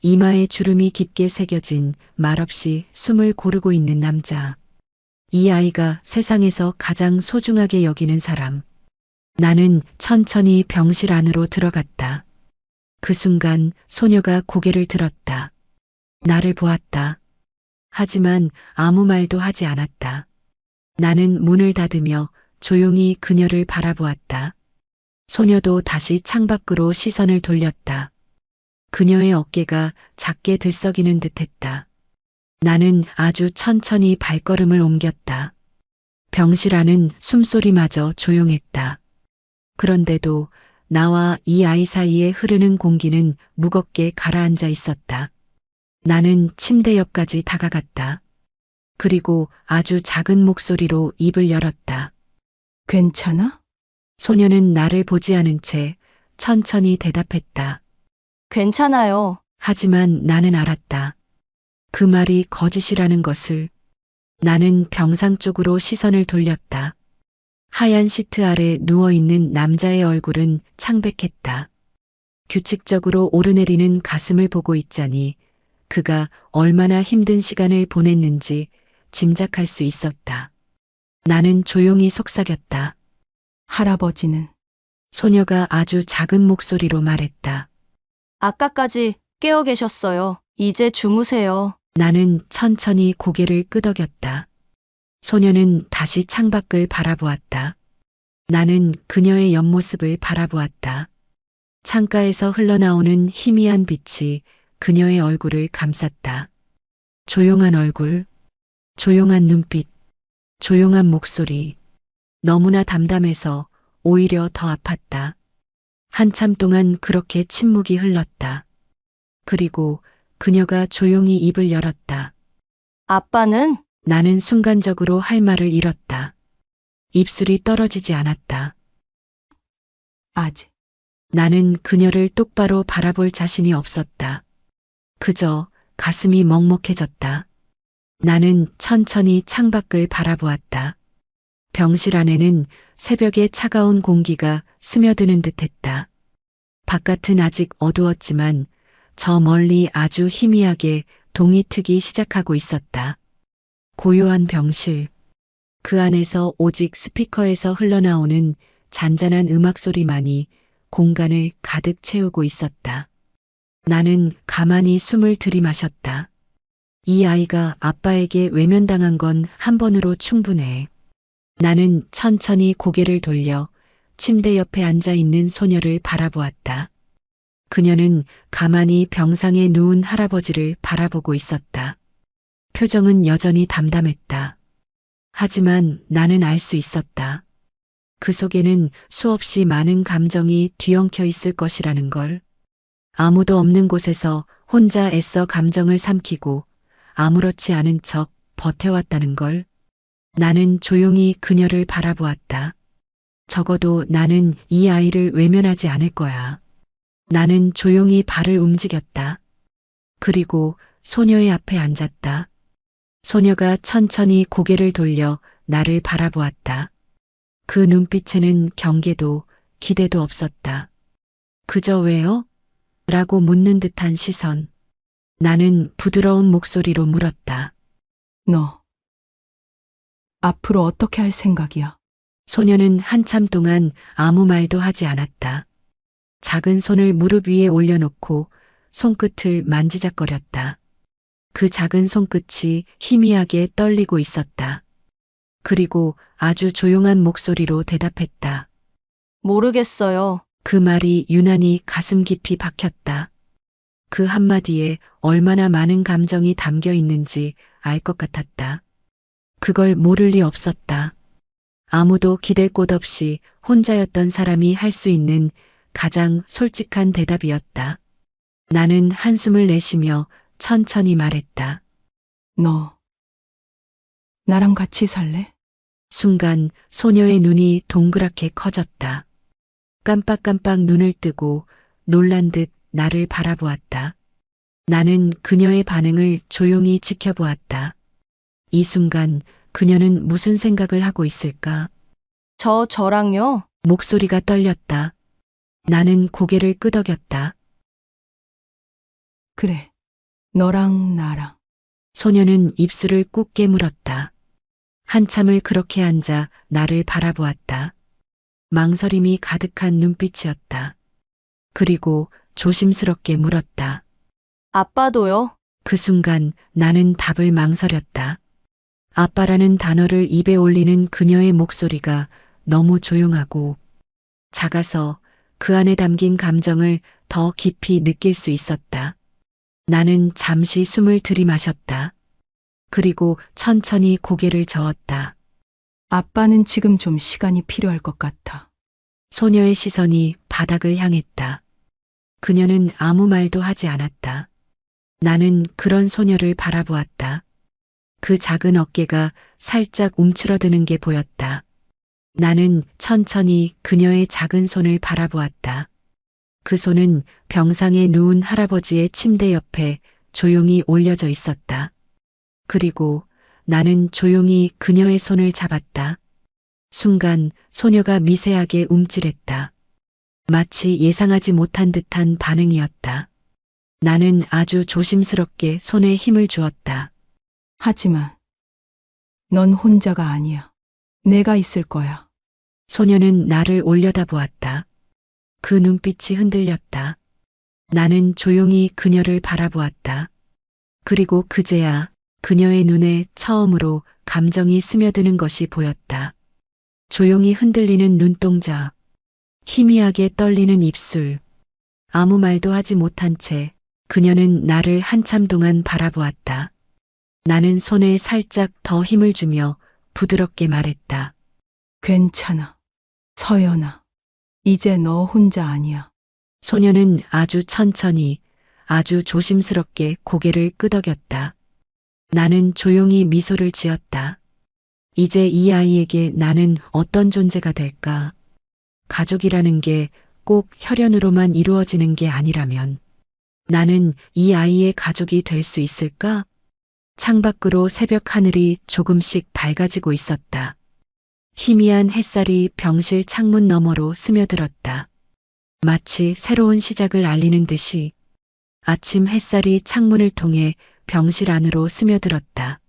이마에 주름이 깊게 새겨진 말없이 숨을 고르고 있는 남자. 이 아이가 세상에서 가장 소중하게 여기는 사람. 나는 천천히 병실 안으로 들어갔다. 그 순간 소녀가 고개를 들었다. 나를 보았다. 하지만 아무 말도 하지 않았다. 나는 문을 닫으며 조용히 그녀를 바라보았다. 소녀도 다시 창밖으로 시선을 돌렸다. 그녀의 어깨가 작게 들썩이는 듯했다. 나는 아주 천천히 발걸음을 옮겼다. 병실 안은 숨소리마저 조용했다. 그런데도 나와 이 아이 사이에 흐르는 공기는 무겁게 가라앉아 있었다. 나는 침대 옆까지 다가갔다. 그리고 아주 작은 목소리로 입을 열었다. 괜찮아? 소녀는 나를 보지 않은 채 천천히 대답했다. 괜찮아요. 하지만 나는 알았다. 그 말이 거짓이라는 것을. 나는 병상 쪽으로 시선을 돌렸다. 하얀 시트 아래 누워있는 남자의 얼굴은 창백했다. 규칙적으로 오르내리는 가슴을 보고 있자니 그가 얼마나 힘든 시간을 보냈는지 짐작할 수 있었다. 나는 조용히 속삭였다. 할아버지는 소녀가 아주 작은 목소리로 말했다. 아까까지 깨어 계셨어요. 이제 주무세요. 나는 천천히 고개를 끄덕였다. 소녀는 다시 창밖을 바라보았다. 나는 그녀의 옆모습을 바라보았다. 창가에서 흘러나오는 희미한 빛이 그녀의 얼굴을 감쌌다. 조용한 얼굴, 조용한 눈빛, 조용한 목소리. 너무나 담담해서 오히려 더 아팠다. 한참 동안 그렇게 침묵이 흘렀다. 그리고 그녀가 조용히 입을 열었다. 아빠는? 나는 순간적으로 할 말을 잃었다. 입술이 떨어지지 않았다. 아직. 나는 그녀를 똑바로 바라볼 자신이 없었다. 그저 가슴이 먹먹해졌다. 나는 천천히 창밖을 바라보았다. 병실 안에는 새벽의 차가운 공기가 스며드는 듯했다. 바깥은 아직 어두웠지만 저 멀리 아주 희미하게 동이 트기 시작하고 있었다. 고요한 병실. 그 안에서 오직 스피커에서 흘러나오는 잔잔한 음악 소리만이 공간을 가득 채우고 있었다. 나는 가만히 숨을 들이마셨다. 이 아이가 아빠에게 외면당한 건 한 번으로 충분해. 나는 천천히 고개를 돌려 침대 옆에 앉아 있는 소녀를 바라보았다. 그녀는 가만히 병상에 누운 할아버지를 바라보고 있었다. 표정은 여전히 담담했다. 하지만 나는 알 수 있었다. 그 속에는 수없이 많은 감정이 뒤엉켜 있을 것이라는 걸. 아무도 없는 곳에서 혼자 애써 감정을 삼키고 아무렇지 않은 척 버텨왔다는 걸. 나는 조용히 그녀를 바라보았다. 적어도 나는 이 아이를 외면하지 않을 거야. 나는 조용히 발을 움직였다. 그리고 소녀의 앞에 앉았다. 소녀가 천천히 고개를 돌려 나를 바라보았다. 그 눈빛에는 경계도 기대도 없었다. 그저 왜요? 라고 묻는 듯한 시선. 나는 부드러운 목소리로 물었다. 너 앞으로 어떻게 할 생각이야? 소녀는 한참 동안 아무 말도 하지 않았다. 작은 손을 무릎 위에 올려놓고 손끝을 만지작거렸다. 그 작은 손끝이 희미하게 떨리고 있었다. 그리고 아주 조용한 목소리로 대답했다. 모르겠어요. 그 말이 유난히 가슴 깊이 박혔다. 그 한마디에 얼마나 많은 감정이 담겨 있는지 알 것 같았다. 그걸 모를 리 없었다. 아무도 기댈 곳 없이 혼자였던 사람이 할 수 있는 가장 솔직한 대답이었다. 나는 한숨을 내쉬며 천천히 말했다. 너 나랑 같이 살래? 순간 소녀의 눈이 동그랗게 커졌다. 깜빡깜빡 눈을 뜨고 놀란 듯 나를 바라보았다. 나는 그녀의 반응을 조용히 지켜보았다. 이 순간 그녀는 무슨 생각을 하고 있을까? 저랑요? 목소리가 떨렸다. 나는 고개를 끄덕였다. 그래. 너랑 나랑. 소녀는 입술을 꾹 깨물었다. 한참을 그렇게 앉아 나를 바라보았다. 망설임이 가득한 눈빛이었다. 그리고 조심스럽게 물었다. 아빠도요? 그 순간 나는 답을 망설였다. 아빠라는 단어를 입에 올리는 그녀의 목소리가 너무 조용하고 작아서 그 안에 담긴 감정을 더 깊이 느낄 수 있었다. 나는 잠시 숨을 들이마셨다. 그리고 천천히 고개를 저었다. 아빠는 지금 좀 시간이 필요할 것 같아. 소녀의 시선이 바닥을 향했다. 그녀는 아무 말도 하지 않았다. 나는 그런 소녀를 바라보았다. 그 작은 어깨가 살짝 움츠러드는 게 보였다. 나는 천천히 그녀의 작은 손을 바라보았다. 그 손은 병상에 누운 할아버지의 침대 옆에 조용히 올려져 있었다. 그리고 나는 조용히 그녀의 손을 잡았다. 순간 소녀가 미세하게 움찔했다. 마치 예상하지 못한 듯한 반응이었다. 나는 아주 조심스럽게 손에 힘을 주었다. 하지만 넌 혼자가 아니야. 내가 있을 거야. 소녀는 나를 올려다보았다. 그 눈빛이 흔들렸다. 나는 조용히 그녀를 바라보았다. 그리고 그제야 그녀의 눈에 처음으로 감정이 스며드는 것이 보였다. 조용히 흔들리는 눈동자, 희미하게 떨리는 입술. 아무 말도 하지 못한 채 그녀는 나를 한참 동안 바라보았다. 나는 손에 살짝 더 힘을 주며 부드럽게 말했다. 괜찮아. 서연아. 이제 너 혼자 아니야. 소녀는 아주 천천히, 아주 조심스럽게 고개를 끄덕였다. 나는 조용히 미소를 지었다. 이제 이 아이에게 나는 어떤 존재가 될까? 가족이라는 게 꼭 혈연으로만 이루어지는 게 아니라면 나는 이 아이의 가족이 될 수 있을까? 창밖으로 새벽 하늘이 조금씩 밝아지고 있었다. 희미한 햇살이 병실 창문 너머로 스며들었다. 마치 새로운 시작을 알리는 듯이 아침 햇살이 창문을 통해 병실 안으로 스며들었다.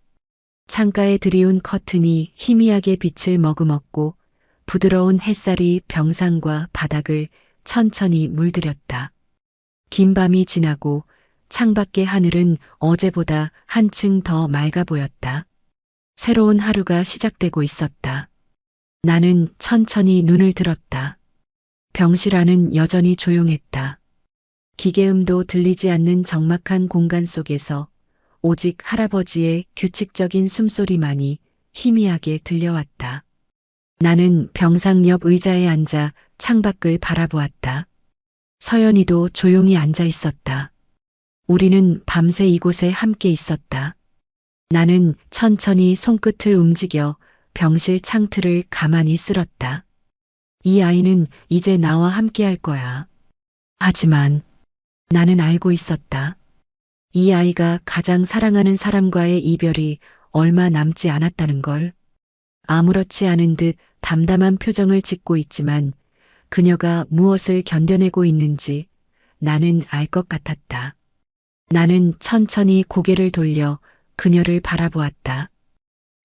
창가에 드리운 커튼이 희미하게 빛을 머금었고 부드러운 햇살이 병상과 바닥을 천천히 물들였다. 긴 밤이 지나고 창밖의 하늘은 어제보다 한층 더 맑아 보였다. 새로운 하루가 시작되고 있었다. 나는 천천히 눈을 들었다. 병실 안은 여전히 조용했다. 기계음도 들리지 않는 적막한 공간 속에서 오직 할아버지의 규칙적인 숨소리만이 희미하게 들려왔다. 나는 병상 옆 의자에 앉아 창밖을 바라보았다. 서연이도 조용히 앉아 있었다. 우리는 밤새 이곳에 함께 있었다. 나는 천천히 손끝을 움직여 병실 창틀을 가만히 쓸었다. 이 아이는 이제 나와 함께 할 거야. 하지만 나는 알고 있었다. 이 아이가 가장 사랑하는 사람과의 이별이 얼마 남지 않았다는 걸. 아무렇지 않은 듯 담담한 표정을 짓고 있지만 그녀가 무엇을 견뎌내고 있는지 나는 알 것 같았다. 나는 천천히 고개를 돌려 그녀를 바라보았다.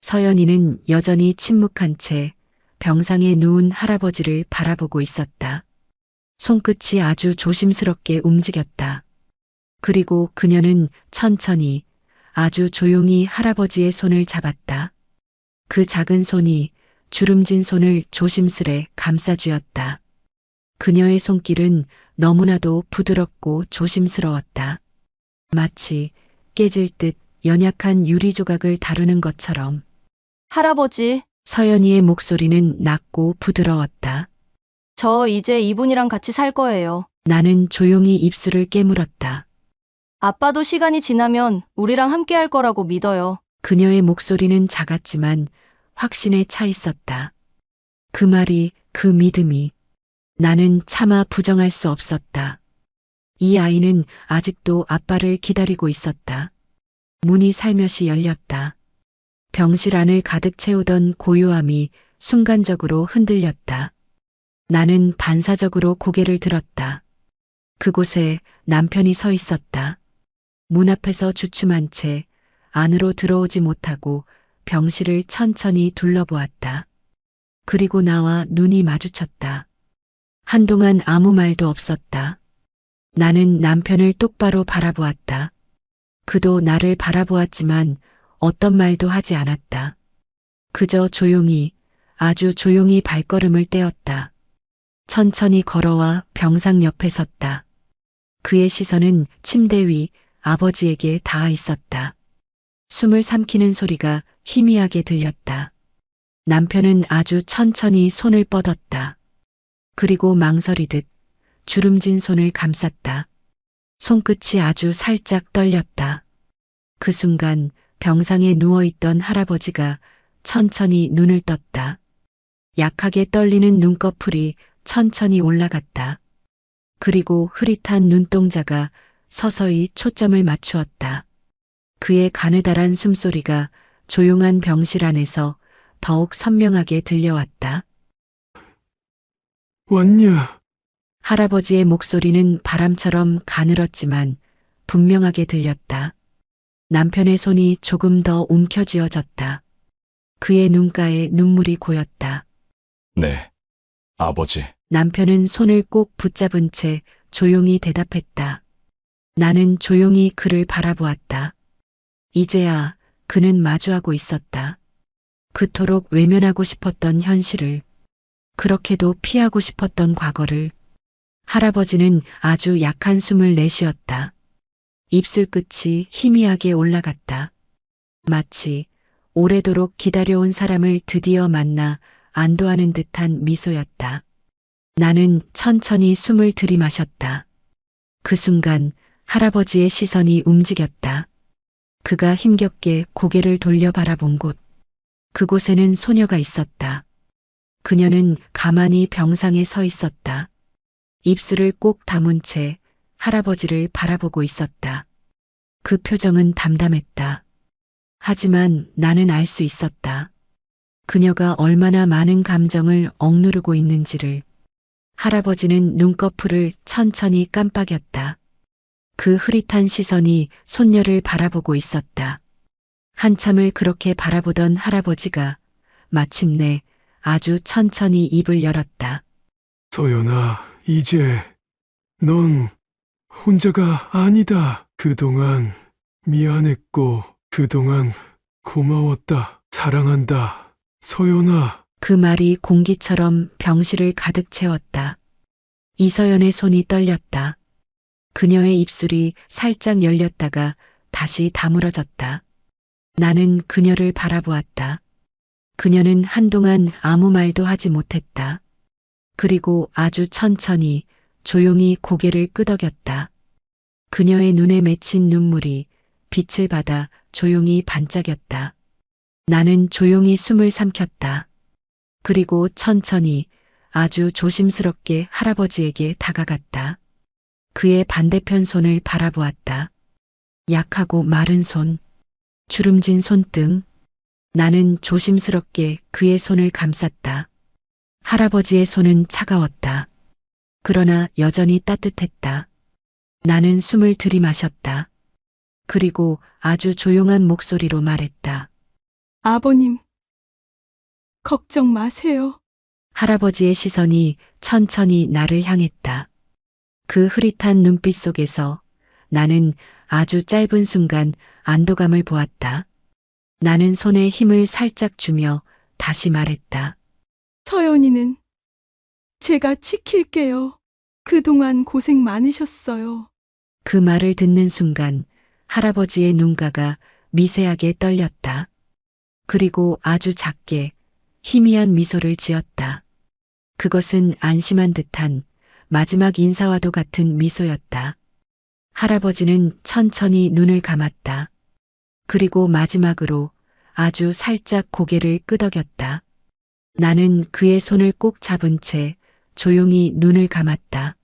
서연이는 여전히 침묵한 채 병상에 누운 할아버지를 바라보고 있었다. 손끝이 아주 조심스럽게 움직였다. 그리고 그녀는 천천히 아주 조용히 할아버지의 손을 잡았다. 그 작은 손이 주름진 손을 조심스레 감싸쥐었다. 그녀의 손길은 너무나도 부드럽고 조심스러웠다. 마치 깨질 듯 연약한 유리 조각을 다루는 것처럼. 할아버지, 서연이의 목소리는 낮고 부드러웠다. 저 이제 이분이랑 같이 살 거예요. 나는 조용히 입술을 깨물었다. 아빠도 시간이 지나면 우리랑 함께 할 거라고 믿어요. 그녀의 목소리는 작았지만 확신에 차 있었다. 그 말이, 그 믿음이. 나는 차마 부정할 수 없었다. 이 아이는 아직도 아빠를 기다리고 있었다. 문이 살며시 열렸다. 병실 안을 가득 채우던 고요함이 순간적으로 흔들렸다. 나는 반사적으로 고개를 들었다. 그곳에 남편이 서 있었다. 문 앞에서 주춤한 채 안으로 들어오지 못하고 병실을 천천히 둘러보았다. 그리고 나와 눈이 마주쳤다. 한동안 아무 말도 없었다. 나는 남편을 똑바로 바라보았다. 그도 나를 바라보았지만 어떤 말도 하지 않았다. 그저 조용히, 아주 조용히 발걸음을 떼었다. 천천히 걸어와 병상 옆에 섰다. 그의 시선은 침대 위 아버지에게 닿아 있었다. 숨을 삼키는 소리가 희미하게 들렸다. 남편은 아주 천천히 손을 뻗었다. 그리고 망설이듯 주름진 손을 감쌌다. 손끝이 아주 살짝 떨렸다. 그 순간 병상에 누워있던 할아버지가 천천히 눈을 떴다. 약하게 떨리는 눈꺼풀이 천천히 올라갔다. 그리고 흐릿한 눈동자가 서서히 초점을 맞추었다. 그의 가느다란 숨소리가 조용한 병실 안에서 더욱 선명하게 들려왔다. 왔냐? 할아버지의 목소리는 바람처럼 가늘었지만 분명하게 들렸다. 남편의 손이 조금 더 움켜쥐어졌다. 그의 눈가에 눈물이 고였다. 네, 아버지. 남편은 손을 꼭 붙잡은 채 조용히 대답했다. 나는 조용히 그를 바라보았다. 이제야 그는 마주하고 있었다. 그토록 외면하고 싶었던 현실을, 그렇게도 피하고 싶었던 과거를. 할아버지는 아주 약한 숨을 내쉬었다. 입술 끝이 희미하게 올라갔다. 마치 오래도록 기다려온 사람을 드디어 만나 안도하는 듯한 미소였다. 나는 천천히 숨을 들이마셨다. 그 순간 할아버지의 시선이 움직였다. 그가 힘겹게 고개를 돌려 바라본 곳. 그곳에는 소녀가 있었다. 그녀는 가만히 병상에 서 있었다. 입술을 꼭 다문 채 할아버지를 바라보고 있었다. 그 표정은 담담했다. 하지만 나는 알 수 있었다. 그녀가 얼마나 많은 감정을 억누르고 있는지를. 할아버지는 눈꺼풀을 천천히 깜빡였다. 그 흐릿한 시선이 손녀를 바라보고 있었다. 한참을 그렇게 바라보던 할아버지가 마침내 아주 천천히 입을 열었다. 소연아, 이제 넌 혼자가 아니다. 그동안 미안했고, 그동안 고마웠다. 사랑한다. 서연아. 그 말이 공기처럼 병실을 가득 채웠다. 이서연의 손이 떨렸다. 그녀의 입술이 살짝 열렸다가 다시 다물어졌다. 나는 그녀를 바라보았다. 그녀는 한동안 아무 말도 하지 못했다. 그리고 아주 천천히 조용히 고개를 끄덕였다. 그녀의 눈에 맺힌 눈물이 빛을 받아 조용히 반짝였다. 나는 조용히 숨을 삼켰다. 그리고 천천히 아주 조심스럽게 할아버지에게 다가갔다. 그의 반대편 손을 바라보았다. 약하고 마른 손, 주름진 손등. 나는 조심스럽게 그의 손을 감쌌다. 할아버지의 손은 차가웠다. 그러나 여전히 따뜻했다. 나는 숨을 들이마셨다. 그리고 아주 조용한 목소리로 말했다. 아버님, 걱정 마세요. 할아버지의 시선이 천천히 나를 향했다. 그 흐릿한 눈빛 속에서 나는 아주 짧은 순간 안도감을 보았다. 나는 손에 힘을 살짝 주며 다시 말했다. 서연이는 제가 지킬게요. 그동안 고생 많으셨어요. 그 말을 듣는 순간 할아버지의 눈가가 미세하게 떨렸다. 그리고 아주 작게 희미한 미소를 지었다. 그것은 안심한 듯한 마지막 인사와도 같은 미소였다. 할아버지는 천천히 눈을 감았다. 그리고 마지막으로 아주 살짝 고개를 끄덕였다. 나는 그의 손을 꼭 잡은 채 조용히 눈을 감았다.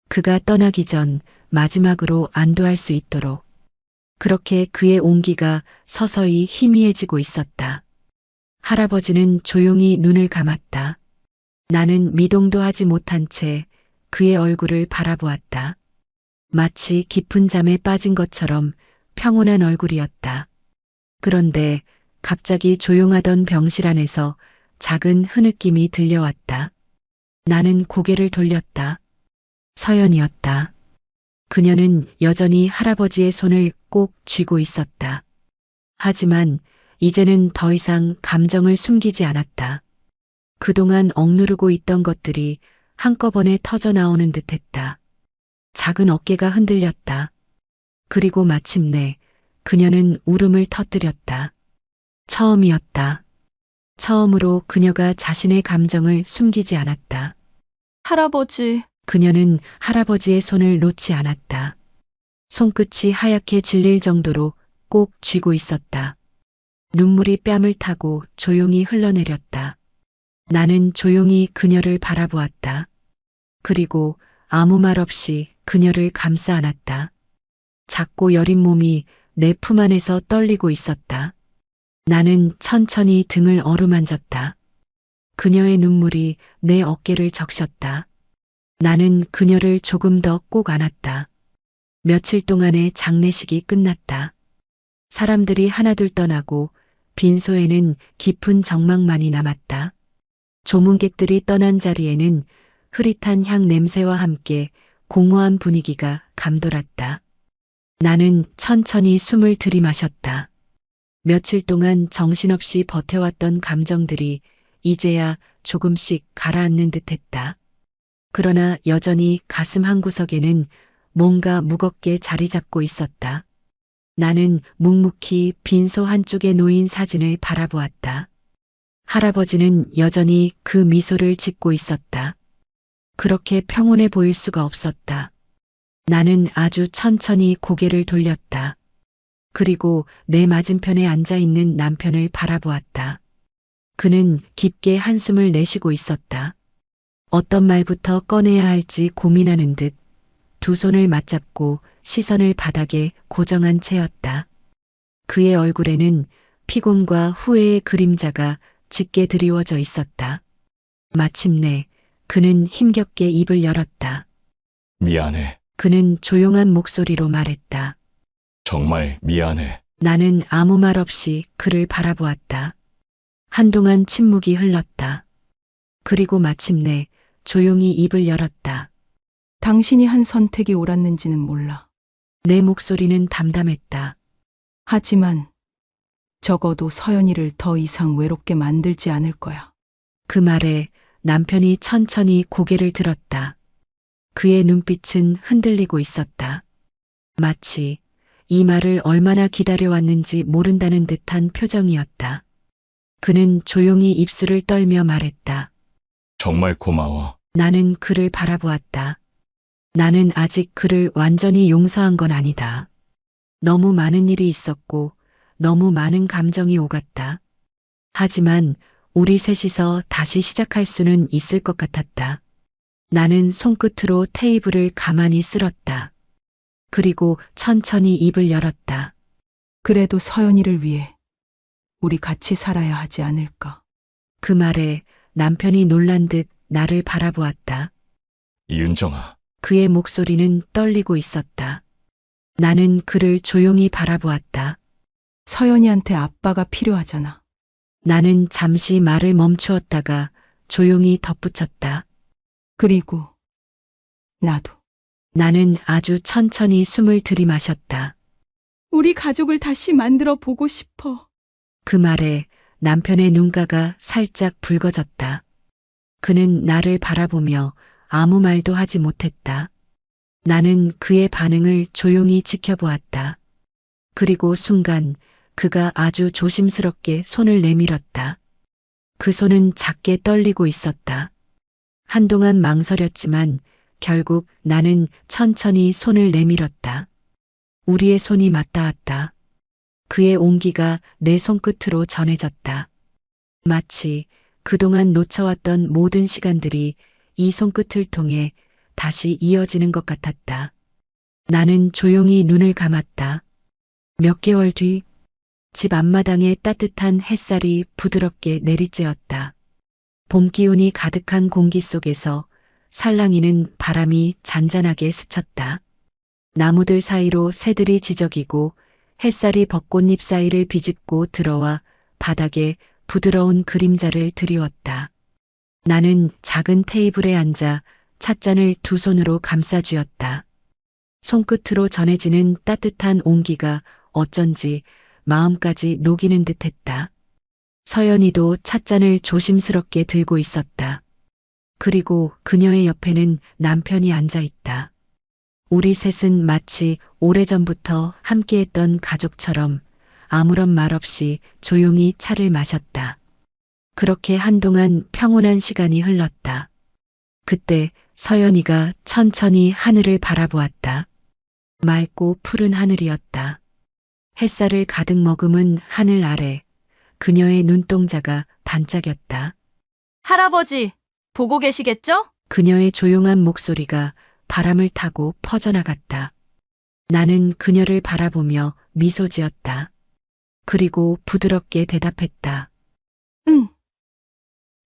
그가 떠나기 전 마지막으로 안도할 수 있도록. 그렇게 그의 온기가 서서히 희미해지고 있었다. 할아버지는 조용히 눈을 감았다. 나는 미동도 하지 못한 채 그의 얼굴을 바라보았다. 마치 깊은 잠에 빠진 것처럼 평온한 얼굴이었다. 그런데 갑자기 조용하던 병실 안에서 작은 흐느낌이 들려왔다. 나는 고개를 돌렸다. 서연이었다. 그녀는 여전히 할아버지의 손을 꼭 쥐고 있었다. 하지만 이제는 더 이상 감정을 숨기지 않았다. 그동안 억누르고 있던 것들이 한꺼번에 터져 나오는 듯 했다. 작은 어깨가 흔들렸다. 그리고 마침내 그녀는 울음을 터뜨렸다. 처음이었다. 처음으로 그녀가 자신의 감정을 숨기지 않았다. 할아버지, 그녀는 할아버지의 손을 놓지 않았다. 손끝이 하얗게 질릴 정도로 꼭 쥐고 있었다. 눈물이 뺨을 타고 조용히 흘러내렸다. 나는 조용히 그녀를 바라보았다. 그리고 아무 말 없이 그녀를 감싸 안았다. 작고 여린 몸이 내 품 안에서 떨리고 있었다. 나는 천천히 등을 어루만졌다. 그녀의 눈물이 내 어깨를 적셨다. 나는 그녀를 조금 더 꼭 안았다. 며칠 동안의 장례식이 끝났다. 사람들이 하나둘 떠나고 빈소에는 깊은 정막만이 남았다. 조문객들이 떠난 자리에는 흐릿한 향 냄새와 함께 공허한 분위기가 감돌았다. 나는 천천히 숨을 들이마셨다. 며칠 동안 정신없이 버텨왔던 감정들이 이제야 조금씩 가라앉는 듯했다. 그러나 여전히 가슴 한구석에는 뭔가 무겁게 자리 잡고 있었다. 나는 묵묵히 빈소 한쪽에 놓인 사진을 바라보았다. 할아버지는 여전히 그 미소를 짓고 있었다. 그렇게 평온해 보일 수가 없었다. 나는 아주 천천히 고개를 돌렸다. 그리고 내 맞은편에 앉아 있는 남편을 바라보았다. 그는 깊게 한숨을 내쉬고 있었다. 어떤 말부터 꺼내야 할지 고민하는 듯 두 손을 맞잡고 시선을 바닥에 고정한 채였다. 그의 얼굴에는 피곤과 후회의 그림자가 짙게 드리워져 있었다. 마침내 그는 힘겹게 입을 열었다. 미안해. 그는 조용한 목소리로 말했다. 정말 미안해. 나는 아무 말 없이 그를 바라보았다. 한동안 침묵이 흘렀다. 그리고 마침내 조용히 입을 열었다. 당신이 한 선택이 옳았는지는 몰라. 내 목소리는 담담했다. 하지만 적어도 서연이를 더 이상 외롭게 만들지 않을 거야. 그 말에 남편이 천천히 고개를 들었다. 그의 눈빛은 흔들리고 있었다. 마치 이 말을 얼마나 기다려왔는지 모른다는 듯한 표정이었다. 그는 조용히 입술을 떨며 말했다. 정말 고마워. 나는 그를 바라보았다. 나는 아직 그를 완전히 용서한 건 아니다. 너무 많은 일이 있었고 너무 많은 감정이 오갔다. 하지만 우리 셋이서 다시 시작할 수는 있을 것 같았다. 나는 손끝으로 테이블을 가만히 쓸었다. 그리고 천천히 입을 열었다. 그래도 서연이를 위해 우리 같이 살아야 하지 않을까. 그 말에 남편이 놀란 듯 나를 바라보았다. 이윤정아, 그의 목소리는 떨리고 있었다. 나는 그를 조용히 바라보았다. 서연이한테 아빠가 필요하잖아. 나는 잠시 말을 멈추었다가 조용히 덧붙였다. 그리고 나도. 나는 아주 천천히 숨을 들이마셨다. 우리 가족을 다시 만들어 보고 싶어. 그 말에 남편의 눈가가 살짝 붉어졌다. 그는 나를 바라보며 아무 말도 하지 못했다. 나는 그의 반응을 조용히 지켜보았다. 그리고 순간 그가 아주 조심스럽게 손을 내밀었다. 그 손은 작게 떨리고 있었다. 한동안 망설였지만 결국 나는 천천히 손을 내밀었다. 우리의 손이 맞닿았다. 그의 온기가 내 손끝으로 전해졌다. 마치 그동안 놓쳐왔던 모든 시간들이 이 손끝을 통해 다시 이어지는 것 같았다. 나는 조용히 눈을 감았다. 몇 개월 뒤, 집 앞마당에 따뜻한 햇살이 부드럽게 내리쬐었다. 봄 기운이 가득한 공기 속에서 살랑이는 바람이 잔잔하게 스쳤다. 나무들 사이로 새들이 지저귀고 햇살이 벚꽃잎 사이를 비집고 들어와 바닥에 부드러운 그림자를 드리웠다. 나는 작은 테이블에 앉아 찻잔을 두 손으로 감싸쥐었다. 손끝으로 전해지는 따뜻한 온기가 어쩐지 마음까지 녹이는 듯했다. 서연이도 찻잔을 조심스럽게 들고 있었다. 그리고 그녀의 옆에는 남편이 앉아 있다. 우리 셋은 마치 오래전부터 함께했던 가족처럼 아무런 말 없이 조용히 차를 마셨다. 그렇게 한동안 평온한 시간이 흘렀다. 그때 서연이가 천천히 하늘을 바라보았다. 맑고 푸른 하늘이었다. 햇살을 가득 머금은 하늘 아래 그녀의 눈동자가 반짝였다. 할아버지, 보고 계시겠죠? 그녀의 조용한 목소리가 바람을 타고 퍼져나갔다. 나는 그녀를 바라보며 미소 지었다. 그리고 부드럽게 대답했다. 응.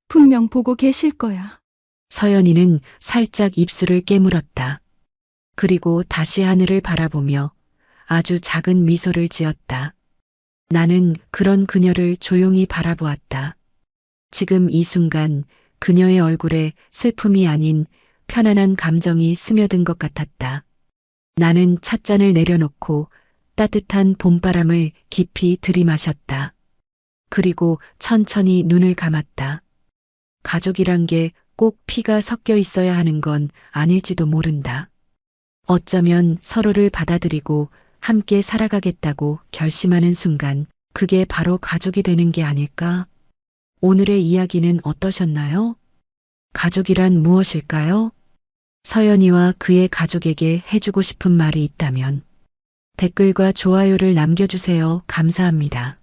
분명 보고 계실 거야. 서연이는 살짝 입술을 깨물었다. 그리고 다시 하늘을 바라보며 아주 작은 미소를 지었다. 나는 그런 그녀를 조용히 바라보았다. 지금 이 순간 그녀의 얼굴에 슬픔이 아닌 편안한 감정이 스며든 것 같았다. 나는 찻잔을 내려놓고 따뜻한 봄바람을 깊이 들이마셨다. 그리고 천천히 눈을 감았다. 가족이란 게 꼭 피가 섞여 있어야 하는 건 아닐지도 모른다. 어쩌면 서로를 받아들이고 함께 살아가겠다고 결심하는 순간 그게 바로 가족이 되는 게 아닐까? 오늘의 이야기는 어떠셨나요? 가족이란 무엇일까요? 서연이와 그의 가족에게 해주고 싶은 말이 있다면 댓글과 좋아요를 남겨주세요. 감사합니다.